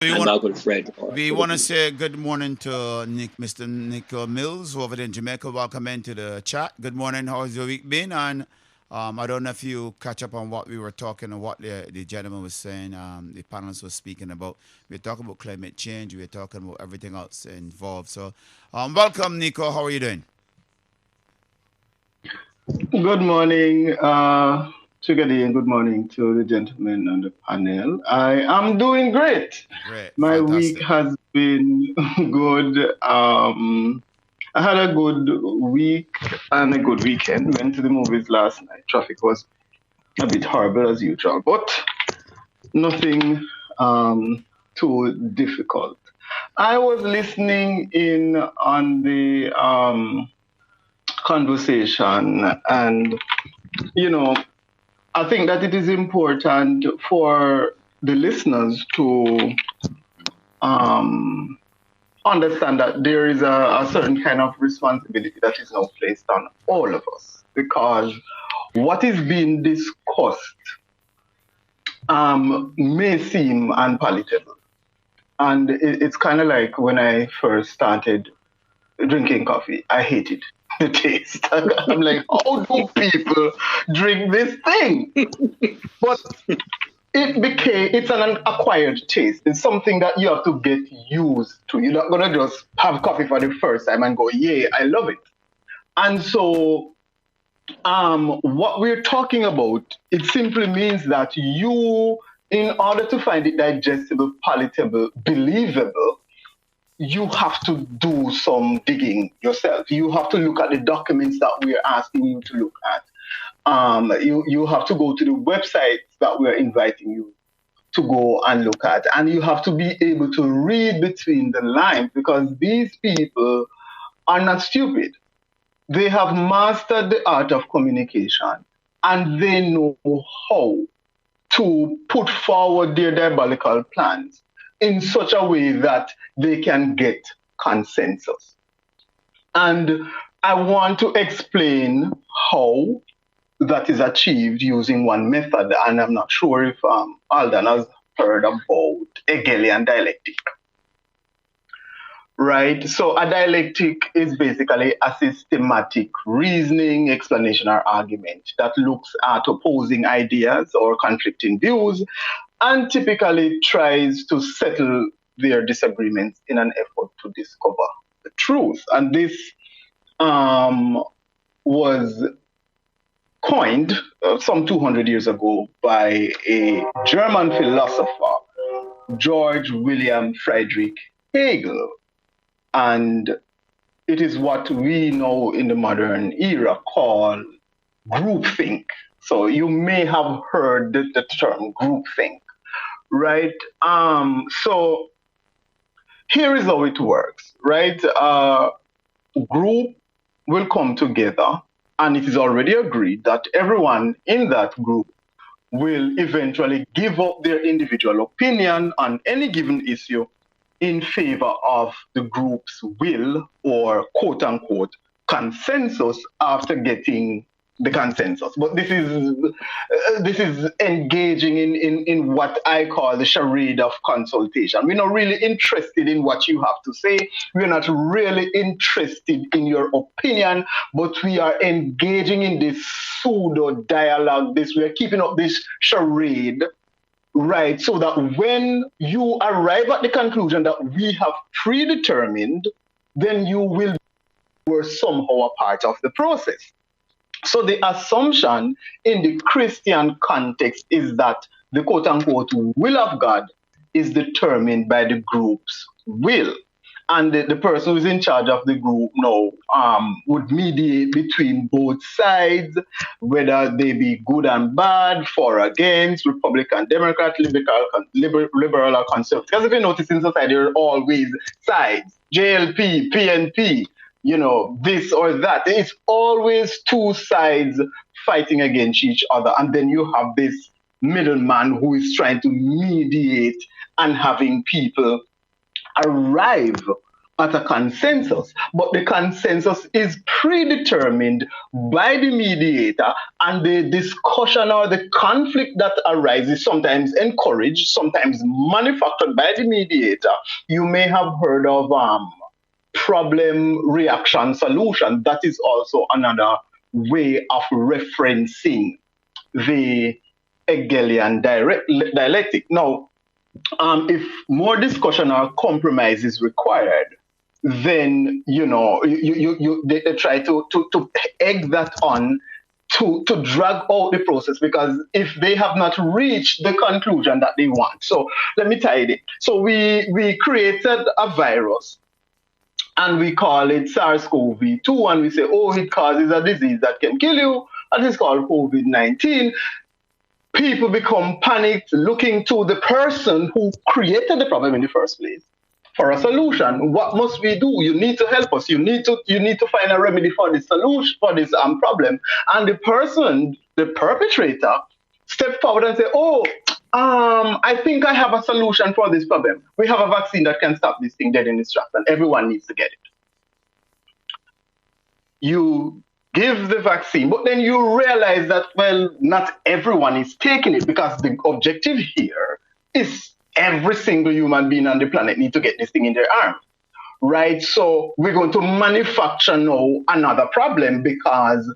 We and want my good friend. we want to say good morning to Mr. Nick Mills over there in Jamaica. Welcome into the chat. Good morning. How's your week been? And I don't know if you catch up on what we were talking and what the gentleman was saying. The panelists was speaking about. We are talking about climate change. We are talking about everything else involved. So, welcome, Nico. How are you doing? Good morning, Chigadi, and good morning to the gentlemen on the panel. I am doing great. Great, My week fantastic. has been good. I had a good week and a good weekend. Went to the movies last night. Traffic was a bit horrible as usual, but nothing too difficult. I was listening in on the conversation, and you know, I think that it is important for the listeners to um, understand that there is a certain kind of responsibility that is now placed on all of us, because what is being discussed may seem unpalatable. And it's kind of like when I first started drinking coffee, I hated the taste. I'm like, how do people drink this thing? But it's an acquired taste. It's something that you have to get used to. You're not gonna just have coffee for the first time and go, yeah, I love it. And so what we're talking about, it simply means that you, in order to find it digestible, palatable, believable, you have to do some digging yourself. You have to look at the documents that we're asking you to look at. You have to go to the websites that we're inviting you to go and look at. And you have to be able to read between the lines, because these people are not stupid. They have mastered the art of communication, and they know how to put forward their diabolical plans in such a way that they can get consensus. And I want to explain how that is achieved using one method. And I'm not sure if Alden has heard about Hegelian dialectic. Right? So a dialectic is basically a systematic reasoning, explanation, or argument that looks at opposing ideas or conflicting views and typically tries to settle their disagreements in an effort to discover the truth. And this was coined some 200 years ago by a German philosopher, George William Friedrich Hegel. And it is what we know in the modern era call groupthink. So you may have heard the term groupthink, right? So here is how it works, right? Group will come together, and it is already agreed that everyone in that group will eventually give up their individual opinion on any given issue in favor of the group's will, or quote unquote consensus, after getting the consensus. But this is engaging in what I call the charade of consultation. We're not really interested in what you have to say. We're not really interested in your opinion, but we are engaging in this pseudo dialogue. We're keeping up this charade, right? So that when you arrive at the conclusion that we have predetermined, then you will be somehow a part of the process. So the assumption in the Christian context is that the quote unquote will of God is determined by the group's will. And the person who's in charge of the group now would mediate between both sides, whether they be good and bad, for or against, Republican, Democrat, liberal or conservative. Because if you notice in society, there are always sides, JLP, PNP, this or that. It's always two sides fighting against each other. And then you have this middleman who is trying to mediate and having people arrive at a consensus, but the consensus is predetermined by the mediator, and the discussion or the conflict that arises sometimes encouraged, sometimes manufactured by the mediator. You may have heard of problem reaction solution. That is also another way of referencing the Hegelian dialectic. Now, if more discussion or compromise is required, then they try to egg that on to drag out the process, because if they have not reached the conclusion that they want. So let me tie it. So we created a virus and we call it SARS-CoV-2, and we say, oh, it causes a disease that can kill you, and it's called COVID-19. People become panicked, looking to the person who created the problem in the first place for a solution. What must we do? You need to help us. You need to find a remedy for this solution, for this problem. And the person, the perpetrator, step forward and say, oh, I think I have a solution for this problem. We have a vaccine that can stop this thing dead in its tracks, and everyone needs to get it. You give the vaccine, but then you realize that, well, not everyone is taking it, because the objective here is every single human being on the planet needs to get this thing in their arm, right? So we're going to manufacture now another problem, because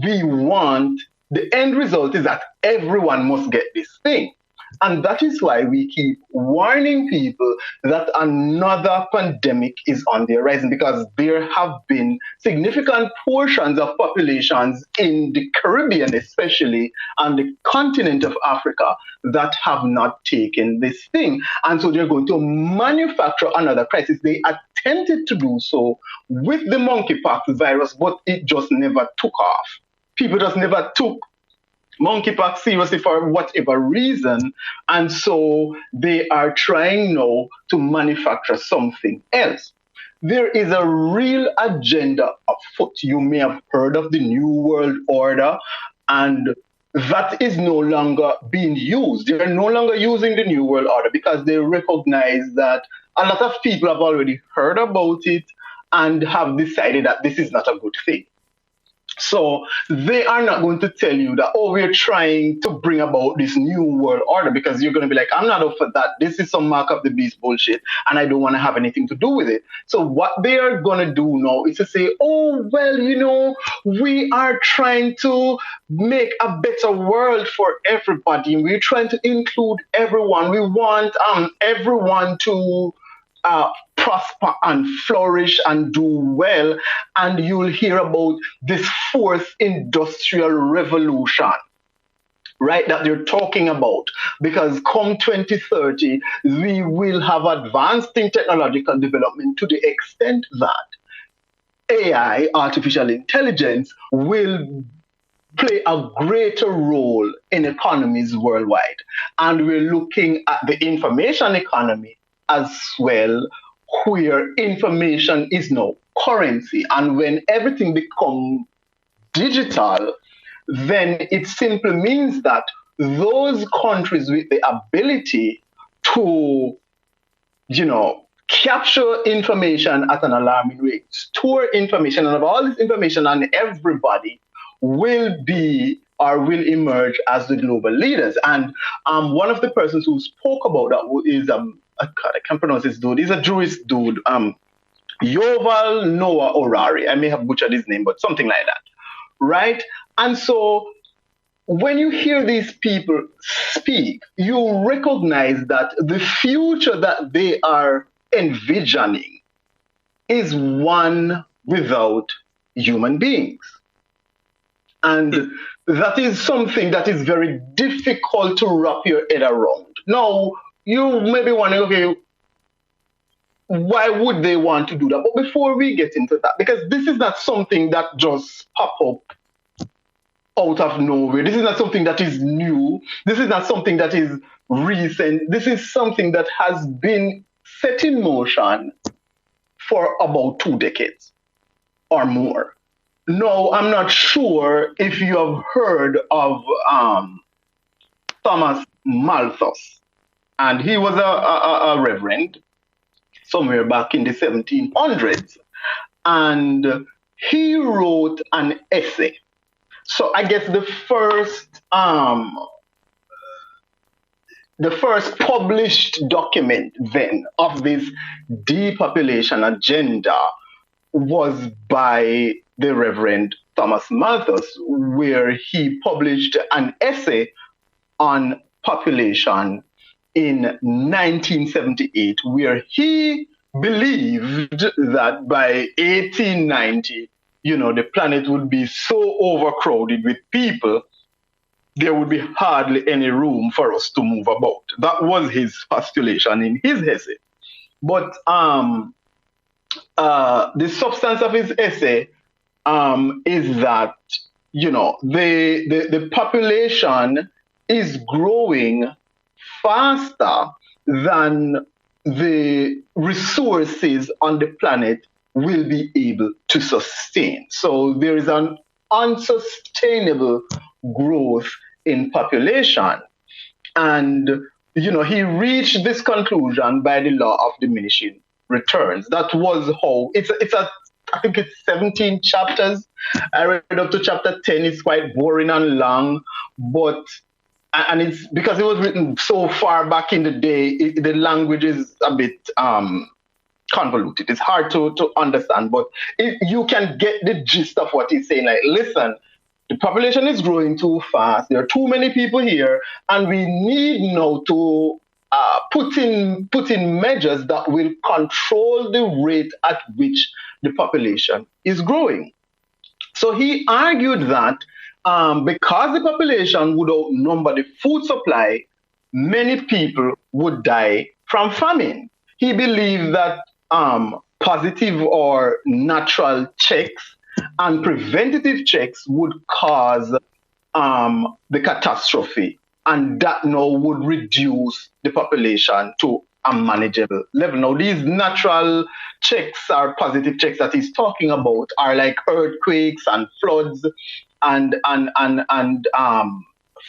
we want, the end result is that everyone must get this thing. And that is why we keep warning people that another pandemic is on the horizon, because there have been significant portions of populations in the Caribbean, especially on the continent of Africa, that have not taken this thing. And so they're going to manufacture another crisis. They attempted to do so with the monkeypox virus, but it just never took off. People just never took monkeypox seriously for whatever reason, and so they are trying now to manufacture something else. There is a real agenda afoot. You may have heard of the New World Order, and that is no longer being used. They are no longer using the New World Order because they recognize that a lot of people have already heard about it and have decided that this is not a good thing. So they are not going to tell you that, oh, we're trying to bring about this new world order, because you're going to be like, I'm not up for that. This is some mark of the beast bullshit, and I don't want to have anything to do with it. So what they are going to do now is to say, oh, well, we are trying to make a better world for everybody. We're trying to include everyone. We want everyone to prosper and flourish and do well, and you'll hear about this fourth industrial revolution, right, that they're talking about, because come 2030, we will have advanced in technological development to the extent that AI, artificial intelligence, will play a greater role in economies worldwide. And we're looking at the information economy as well, where information is now currency. And when everything becomes digital, then it simply means that those countries with the ability to, capture information at an alarming rate, store information, and have all this information on everybody, will be or will emerge as the global leaders. And one of the persons who spoke about that is I can't pronounce this dude. He's a Jewish dude. Yoval Noah Orari. I may have butchered his name, but something like that, right? And so when you hear these people speak, you recognize that the future that they are envisioning is one without human beings. And that is something that is very difficult to wrap your head around. Now, you may be wondering, okay, why would they want to do that? But before we get into that, because this is not something that just pop up out of nowhere. This is not something that is new. This is not something that is recent. This is something that has been set in motion for about 2 decades or more. No, I'm not sure if you have heard of Thomas Malthus. And he was a reverend. somewhere back in the 1700s. And he wrote an essay. So I guess the first published document then of this depopulation agenda was by the Reverend Thomas Malthus, where he published an essay on population in 1978, where he believed that by 1890, the planet would be so overcrowded with people, there would be hardly any room for us to move about. That was his postulation in his essay. But the substance of his essay is that the population is growing faster than the resources on the planet will be able to sustain. So there is an unsustainable growth in population. And, he reached this conclusion by the law of diminishing returns. That was how I think it's 17 chapters. I read up to chapter 10. It's quite boring and long, and it's because it was written so far back in the day, the language is a bit convoluted. It's hard to understand, but you can get the gist of what he's saying. Like, listen, the population is growing too fast. There are too many people here, and we need now to put in measures that will control the rate at which the population is growing. So he argued that because the population would outnumber the food supply, many people would die from famine. He believed that positive or natural checks and preventative checks would cause the catastrophe, and that now would reduce the population to a manageable level. Now, these natural checks or positive checks that he's talking about are like earthquakes and floods and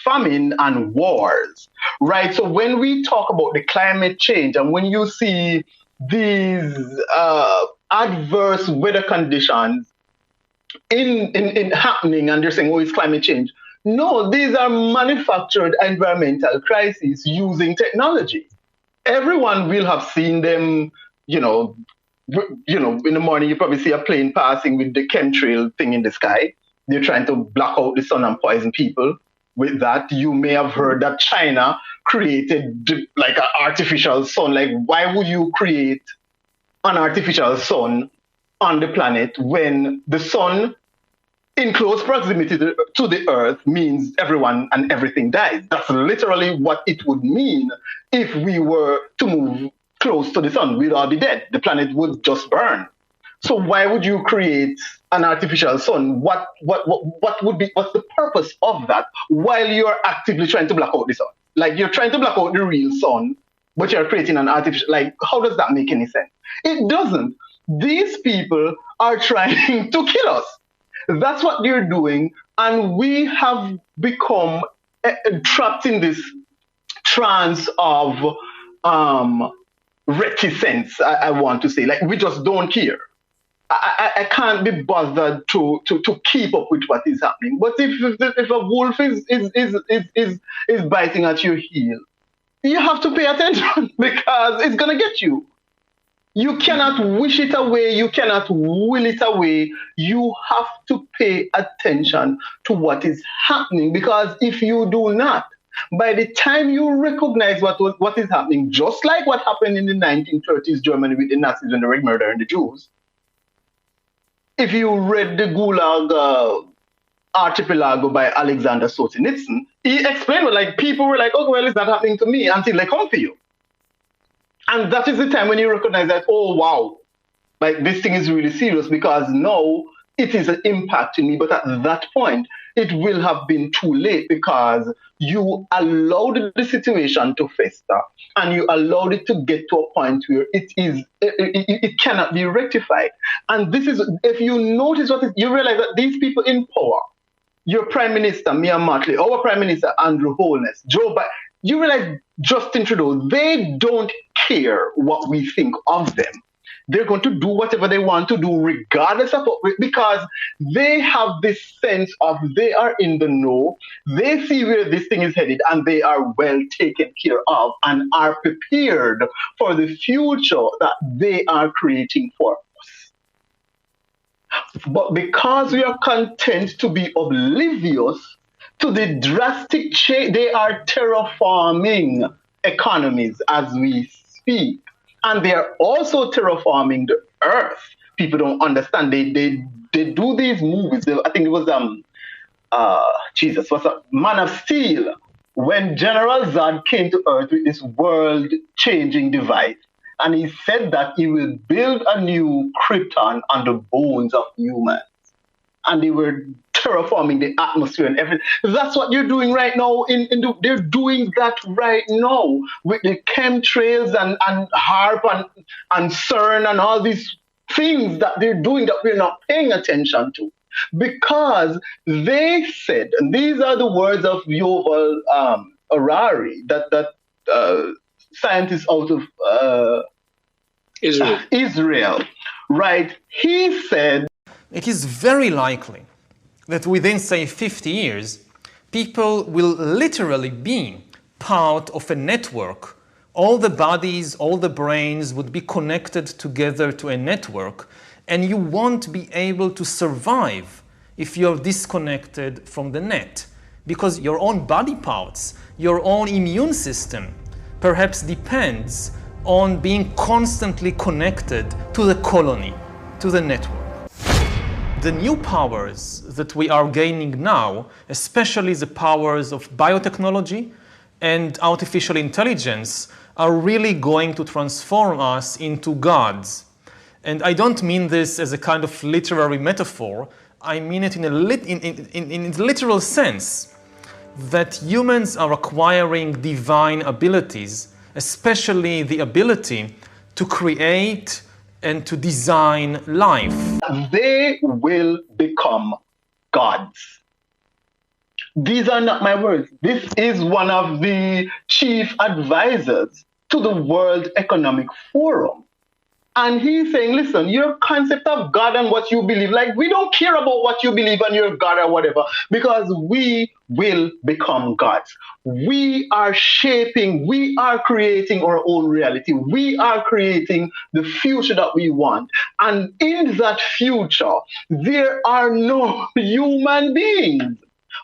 famine and wars, right? So when we talk about the climate change and when you see these adverse weather conditions in happening and they're saying, oh, it's climate change. No, these are manufactured environmental crises using technology. Everyone will have seen them, in the morning you probably see a plane passing with the chemtrail thing in the sky. They're trying to block out the sun and poison people with that. You may have heard that China created like an artificial sun. Like, why would you create an artificial sun on the planet when the sun in close proximity to the earth means everyone and everything dies? That's literally what it would mean if we were to move close to the sun. We'd all be dead. The planet would just burn. So why would you create an artificial sun? What's the purpose of that while you're actively trying to block out the sun? Like, you're trying to block out the real sun, but you're creating an artificial, like, how does that make any sense? It doesn't. These people are trying to kill us. That's what they're doing. And we have become trapped in this trance of reticence, I want to say. Like, we just don't care. I can't be bothered to keep up with what is happening. But if a wolf is biting at your heel, you have to pay attention because it's gonna get you. You cannot wish it away. You cannot will it away. You have to pay attention to what is happening, because if you do not, by the time you recognize what is happening, just like what happened in the 1930s Germany with the Nazis and the Red Murder and the Jews, if you read the Gulag Archipelago by Alexander Solzhenitsyn, he explained, like, people were like, oh, well, it's not happening to me until they come for you. And that is the time when you recognize that, oh, wow, like, this thing is really serious, because now it is impacting me. But at that point, it will have been too late, because you allowed the situation to fester and you allowed it to get to a point where it cannot be rectified. And this is, if you notice you realize that these people in power, your Prime Minister, Mia Mottley, our Prime Minister, Andrew Holness, Joe Biden, you realize Justin Trudeau, they don't care what we think of them. They're going to do whatever they want to do, regardless of what, because they have this sense of they are in the know, they see where this thing is headed, and they are well taken care of and are prepared for the future that they are creating for us. But because we are content to be oblivious to the drastic change, they are terraforming economies as we speak. And they are also terraforming the earth. People don't understand. They do these movies. I think it was Jesus, what's up? Man of Steel. When General Zod came to Earth with this world-changing device, and he said that he will build a new Krypton on the bones of humans, and they were terraforming the atmosphere and everything. That's what you're doing right now. They're doing that right now with the chemtrails and HARP and CERN and all these things that they're doing that we're not paying attention to. Because they said, and these are the words of Yuval Harari, that scientist out of Israel, right? He said, it is very likely that within, say, 50 years, people will literally be part of a network. All the bodies, all the brains would be connected together to a network, and you won't be able to survive if you're disconnected from the net, because your own body parts, your own immune system, perhaps depends on being constantly connected to the colony, to the network. The new powers that we are gaining now, especially the powers of biotechnology and artificial intelligence, are really going to transform us into gods. And I don't mean this as a kind of literary metaphor. I mean it in a literal sense, that humans are acquiring divine abilities, especially the ability to create and to design life. They will become gods. These are not my words. This is one of the chief advisors to the World Economic Forum. And he's saying, listen, your concept of God and what you believe, like, we don't care about what you believe and your God or whatever, because we will become gods. We are shaping, we are creating our own reality. We are creating the future that we want. And in that future, there are no human beings,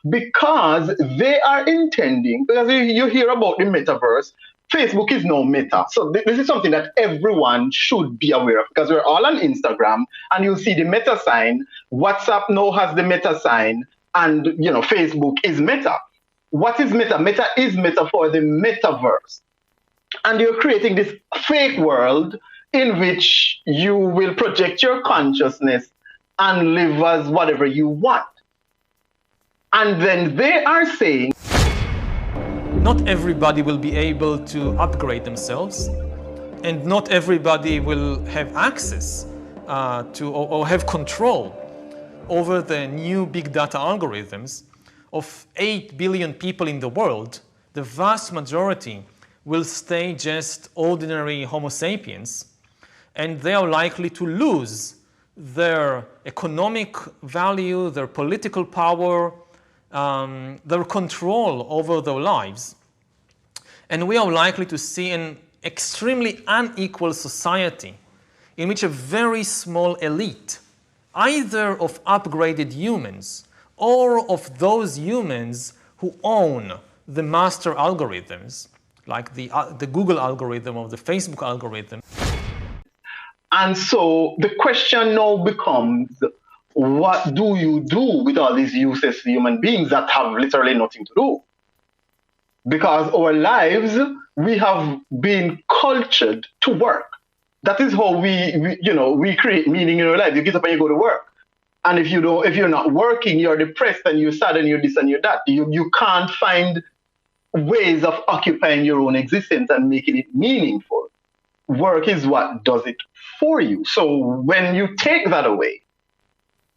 because they are intending, because you hear about the metaverse. Facebook is no meta. So this is something that everyone should be aware of, because we're all on Instagram and you'll see the meta sign. WhatsApp now has the meta sign, and Facebook is meta. What is meta? Meta is meta for the metaverse. And you're creating this fake world in which you will project your consciousness and live as whatever you want. And then they are saying, not everybody will be able to upgrade themselves, and not everybody will have access to or have control over the new big data algorithms. Of 8 billion people in the world, the vast majority will stay just ordinary Homo sapiens, and they are likely to lose their economic value, their political power, their control over their lives. And we are likely to see an extremely unequal society in which a very small elite, either of upgraded humans or of those humans who own the master algorithms, like the Google algorithm or the Facebook algorithm. And so the question now becomes, what do you do with all these useless human beings that have literally nothing to do? Because our lives, we have been cultured to work. That is how we create meaning in our life. You get up and you go to work. And if you're not working, you're depressed and you're sad and you're this and you're that. You can't find ways of occupying your own existence and making it meaningful. Work is what does it for you. So when you take that away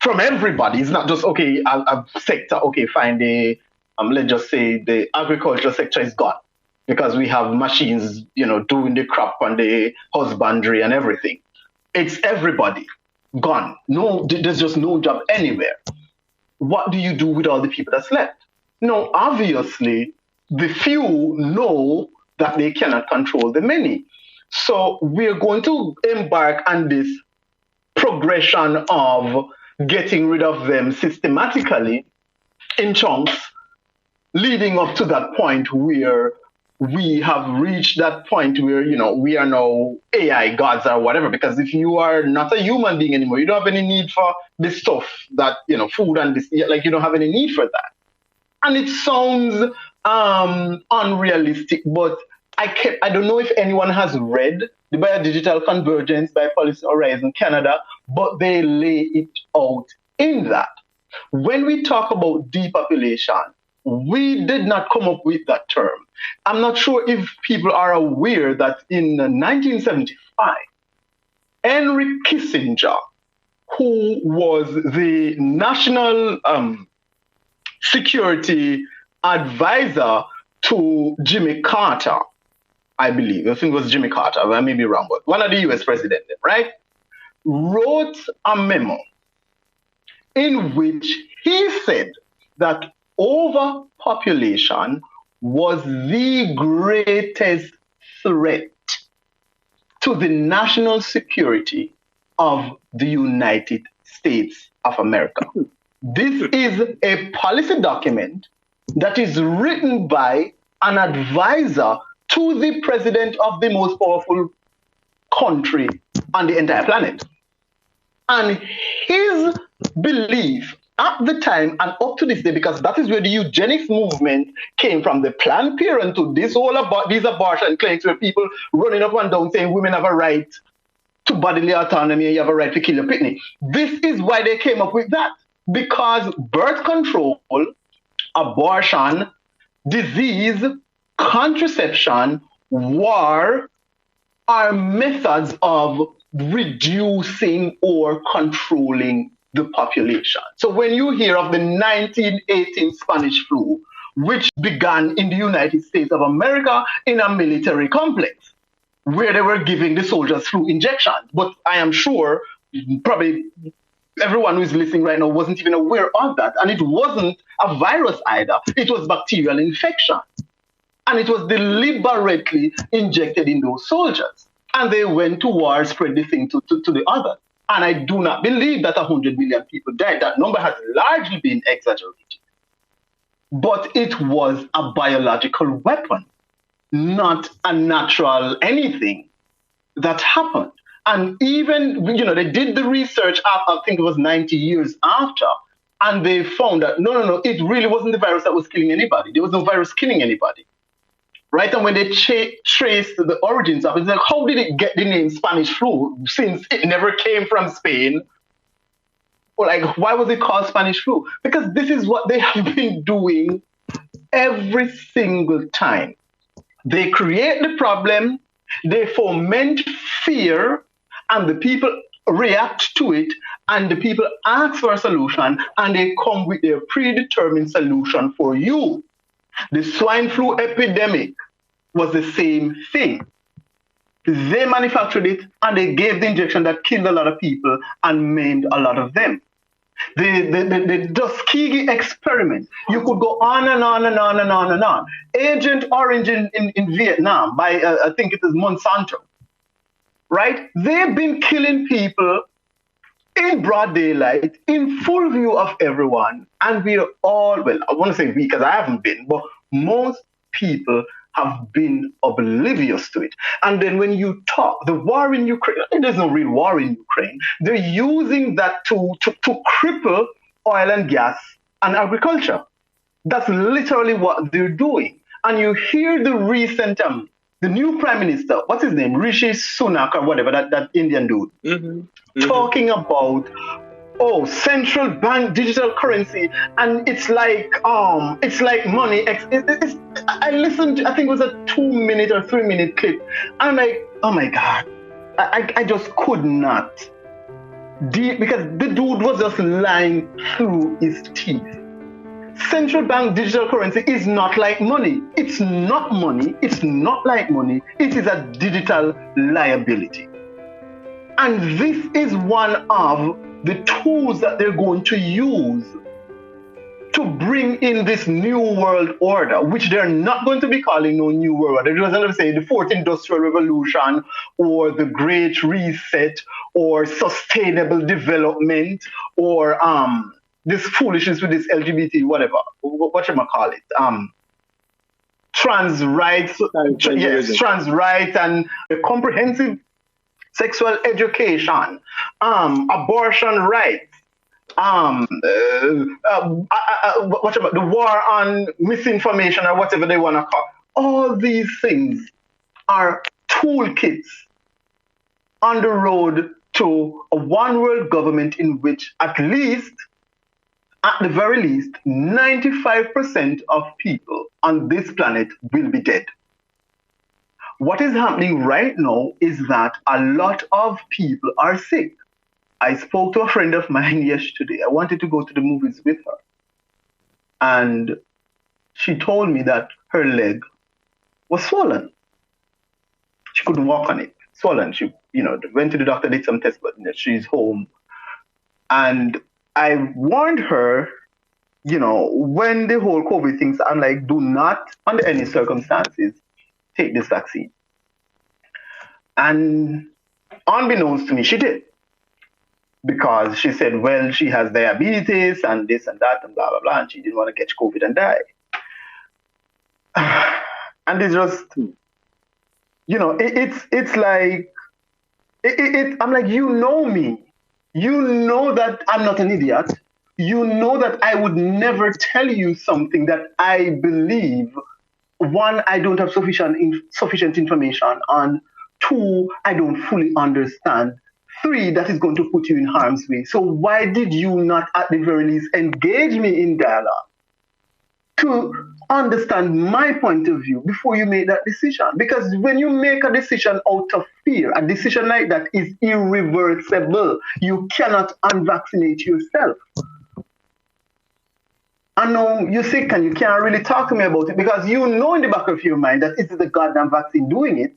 from everybody, it's not just, a sector, fine, let's just say the agricultural sector is gone. because we have machines, doing the crop and the husbandry and everything. It's everybody gone. No, there's just no job anywhere. What do you do with all the people that's left? No, obviously, the few know that they cannot control the many. So we're going to embark on this progression of getting rid of them systematically in chunks, leading up to that point where we have reached that point where, we are now AI gods or whatever, because if you are not a human being anymore, you don't have any need for this stuff that, food and this, like you don't have any need for that. And it sounds unrealistic, but I don't know if anyone has read the Biodigital Convergence by Policy Horizon Canada, but they lay it out in that. When we talk about depopulation, we did not come up with that term. I'm not sure if people are aware that in 1975, Henry Kissinger, who was the national security advisor to Jimmy Carter, I believe. I think it was Jimmy Carter. I may be wrong, but one of the US presidents, right? Wrote a memo in which he said that overpopulation was the greatest threat to the national security of the United States of America. This is a policy document that is written by an advisor to the president of the most powerful country on the entire planet. And his belief at the time and up to this day, because that is where the eugenics movement came from, the Planned Parenthood, this whole about these abortion clinics where people running up and down saying women have a right to bodily autonomy and you have a right to kill your pitney. This is why they came up with that, because birth control, abortion, disease, contraception, war are methods of reducing or controlling the population. So when you hear of the 1918 Spanish flu, which began in the United States of America in a military complex, where they were giving the soldiers flu injections. But I am sure probably everyone who is listening right now wasn't even aware of that. And it wasn't a virus either. It was bacterial infection. And it was deliberately injected in those soldiers. And they went to war, spread the thing to the others. And I do not believe that 100 million people died. That number has largely been exaggerated. But it was a biological weapon, not a natural anything that happened. And even, they did the research, I think it was 90 years after, and they found that, no, it really wasn't the virus that was killing anybody. There was no virus killing anybody. Right? And when they traced the origins of it, it's like, how did it get the name Spanish flu since it never came from Spain? Or like, why was it called Spanish flu? Because this is what they have been doing every single time. They create the problem, they foment fear, and the people react to it, and the people ask for a solution, and they come with their predetermined solution for you. The swine flu epidemic was the same thing. They manufactured it, and they gave the injection that killed a lot of people and maimed a lot of them. The Tuskegee experiment, you could go on and on and on and on and on. Agent Orange in Vietnam by, I think it is Monsanto, right? They've been killing people in broad daylight, in full view of everyone. And we're all, well, I want to say we because I haven't been, but most people have been oblivious to it. And then when you talk, the war in Ukraine, there's no real war in Ukraine. They're using that to cripple oil and gas and agriculture. That's literally what they're doing. And you hear the recent, the new prime minister, what's his name? Rishi Sunak or whatever, that Indian dude, talking about, central bank digital currency, and it's like money. I listened, I think it was a 2-minute or 3-minute clip, and I'm like, oh my God, I just could not, because the dude was just lying through his teeth. Central bank digital currency is not like money. It's not money. It's not like money. It is a digital liability. And this is one of the tools that they're going to use to bring in this new world order, which they're not going to be calling no new world order. They're just going to say the fourth industrial revolution or the great reset or sustainable development or this foolishness with this LGBT, whatever, what should I call it? Trans rights, yes, trans rights and a comprehensive sexual education, abortion rights, what about the war on misinformation or whatever they want to call. All these things are toolkits on the road to a one world government in which at the very least, 95% of people on this planet will be dead. What is happening right now is that a lot of people are sick. I spoke to a friend of mine yesterday. I wanted to go to the movies with her. And she told me that her leg was swollen. She couldn't walk on it. Swollen. She, went to the doctor, did some tests, but she's home. And I warned her, when the whole COVID things, I'm like, do not, under any circumstances, take this vaccine. And unbeknownst to me, she did. Because she said, well, she has diabetes and this and that and blah, blah, blah, and she didn't want to catch COVID and die. And it's just, it's like, I'm like, you know me. You know that I'm not an idiot. You know that I would never tell you something that I believe. One, I don't have sufficient information on. Two, I don't fully understand. Three, that is going to put you in harm's way. So why did you not, at the very least, engage me in dialogue to understand my point of view before you make that decision? Because when you make a decision out of fear, a decision like that is irreversible. You cannot unvaccinate yourself. I know you're sick and you can't really talk to me about it because you know in the back of your mind that it's the goddamn vaccine doing it.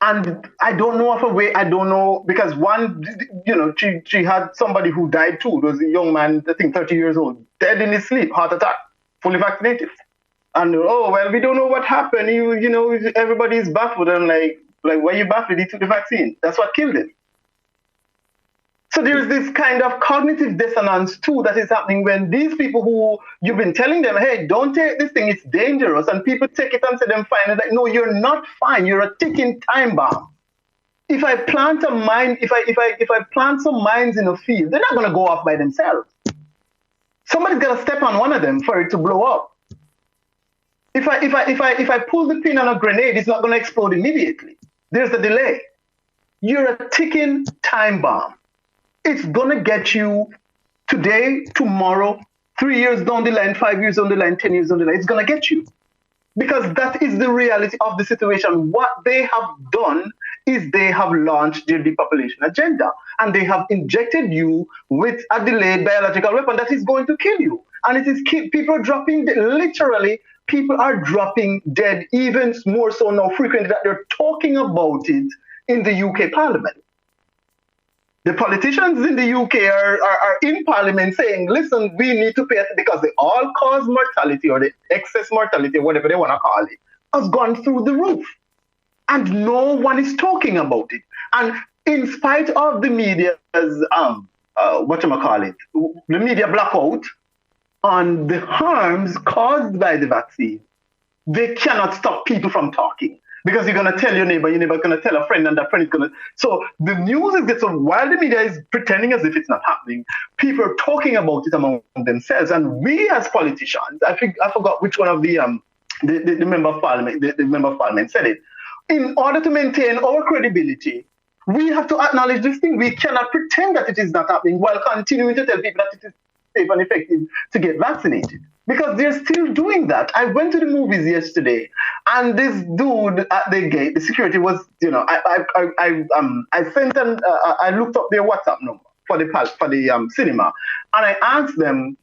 And I don't know of a way, I don't know, because one, she had somebody who died too. There was a young man, I think 30 years old, dead in his sleep, heart attack, fully vaccinated. And, we don't know what happened. Everybody's baffled. And like, why you baffled? He took the vaccine. That's what killed him. So there's this kind of cognitive dissonance too that is happening when these people who you've been telling them, hey, don't take this thing, it's dangerous, and people take it and say them fine. And like, no, you're not fine. You're a ticking time bomb. If I plant a mine, if I plant some mines in a field, they're not going to go off by themselves. Somebody's got to step on one of them for it to blow up. If I pull the pin on a grenade, it's not going to explode immediately. There's a delay. You're a ticking time bomb. It's going to get you today, tomorrow, 3 years down the line, 5 years down the line, 10 years down the line. It's going to get you. Because that is the reality of the situation. What they have done is they have launched their depopulation agenda. And they have injected you with a delayed biological weapon that is going to kill you. And it is people are dropping, literally, people are dropping dead, even more so now frequently that they're talking about it in the UK Parliament. The politicians in the UK are in Parliament saying, listen, we need to pay it because the all-cause mortality or the excess mortality, whatever they want to call it, has gone through the roof. And no one is talking about it. And in spite of the media's, the media blackout on the harms caused by the vaccine, they cannot stop people from talking. Because you're going to tell your neighbor's going to tell a friend, and that friend is going to... So the news is so while the media is pretending as if it's not happening, people are talking about it among themselves. And we as politicians, I forgot which one of the member of parliament, the member of parliament said it. In order to maintain our credibility, we have to acknowledge this thing. We cannot pretend that it is not happening while continuing to tell people that it is safe and effective to get vaccinated. Because they're still doing that. I went to the movies yesterday, and this dude at the gate, the security was, I looked up their WhatsApp number for the cinema, and I asked them,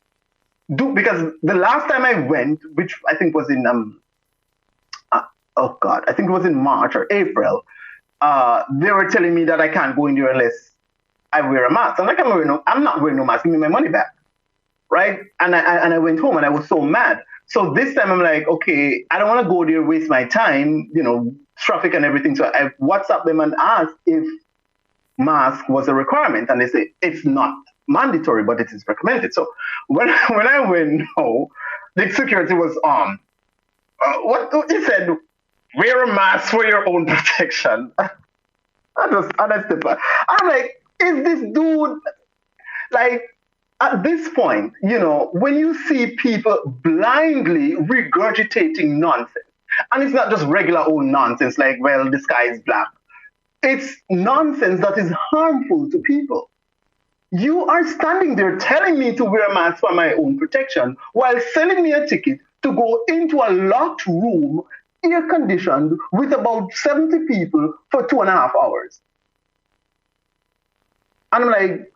because the last time I went, which I think was in oh God, I think it was in March or April. They were telling me that I can't go in there unless I wear a mask. I'm like, I'm not wearing no mask. Give me my money back, right? And I went home and I was so mad. So this time I'm like, okay, I don't want to go there, waste my time, traffic and everything. So I WhatsApp them and asked if mask was a requirement, and they say it's not mandatory, but it is recommended. So when I went home, the security was what he said, wear a mask for your own protection. I'm like, is this dude like? At this point, when you see people blindly regurgitating nonsense, and it's not just regular old nonsense like, well, the sky is black. It's nonsense that is harmful to people. You are standing there telling me to wear a mask for my own protection while selling me a ticket to go into a locked room, air conditioned, with about 70 people for 2.5 hours. And I'm like,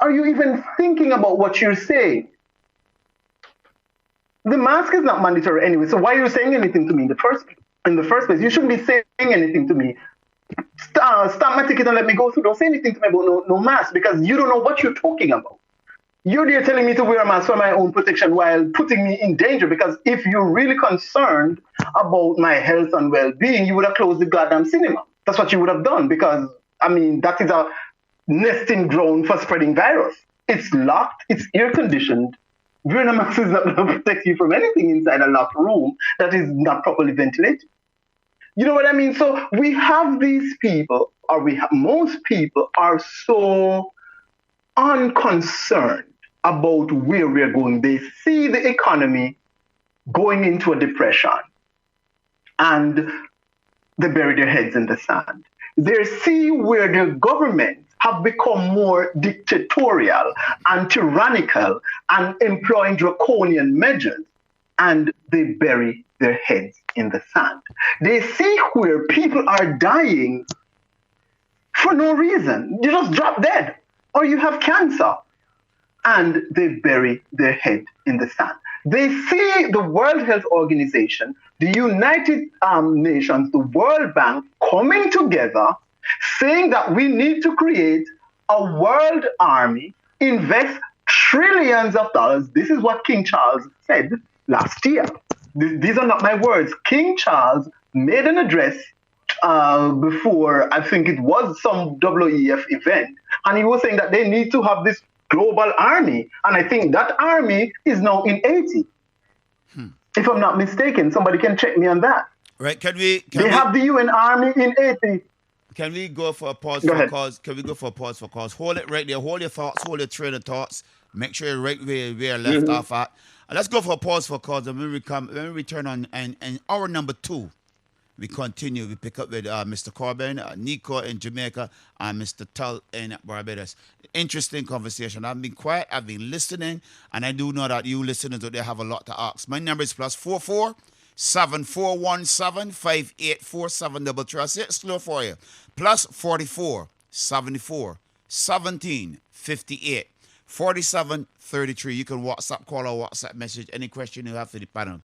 are you even thinking about what you're saying? The mask is not mandatory anyway, so why are you saying anything to me in the first place? You shouldn't be saying anything to me. Stamp my ticket and let me go through. Don't say anything to me about no mask, because you don't know what you're talking about. You're there telling me to wear a mask for my own protection while putting me in danger, because if you're really concerned about my health and well-being, you would have closed the goddamn cinema. That's what you would have done, because, that is a nesting ground for spreading virus. It's locked, it's air-conditioned. Wearing a mask is not going to protect you from anything inside a locked room that is not properly ventilated. You know what I mean? So we have these people, or most people are so unconcerned about where we're going. They see the economy going into a depression and they bury their heads in the sand. They see where the government have become more dictatorial and tyrannical and employing draconian measures, and they bury their heads in the sand. They see where people are dying for no reason. You just drop dead, or you have cancer, and they bury their head in the sand. They see the World Health Organization, the United Nations, the World Bank coming together, saying that we need to create a world army, invest trillions of dollars. This is what King Charles said last year. These are not my words. King Charles made an address before, I think it was some WEF event, and he was saying that they need to have this global army, and I think that army is now in Haiti. If I'm not mistaken, somebody can check me on that. Right? They have the UN army in Haiti. Can we go for a pause for cause? Can we go for a pause for cause? Hold it right there. Hold your thoughts. Hold your train of thoughts. Make sure you're right where we are left off at. And let's go for a pause for cause. And when we return on and hour number 2, we continue. We pick up with Mr. Corbin, Nico in Jamaica, and Mr. Tull in Barbados. Interesting conversation. I've been quiet. I've been listening, and I do know that you listeners out there have a lot to ask. My number is +44 7417 5847 333. Say it slow for you. +44 74 17 58 47 33. You can WhatsApp, call, or WhatsApp message any question you have for the panel.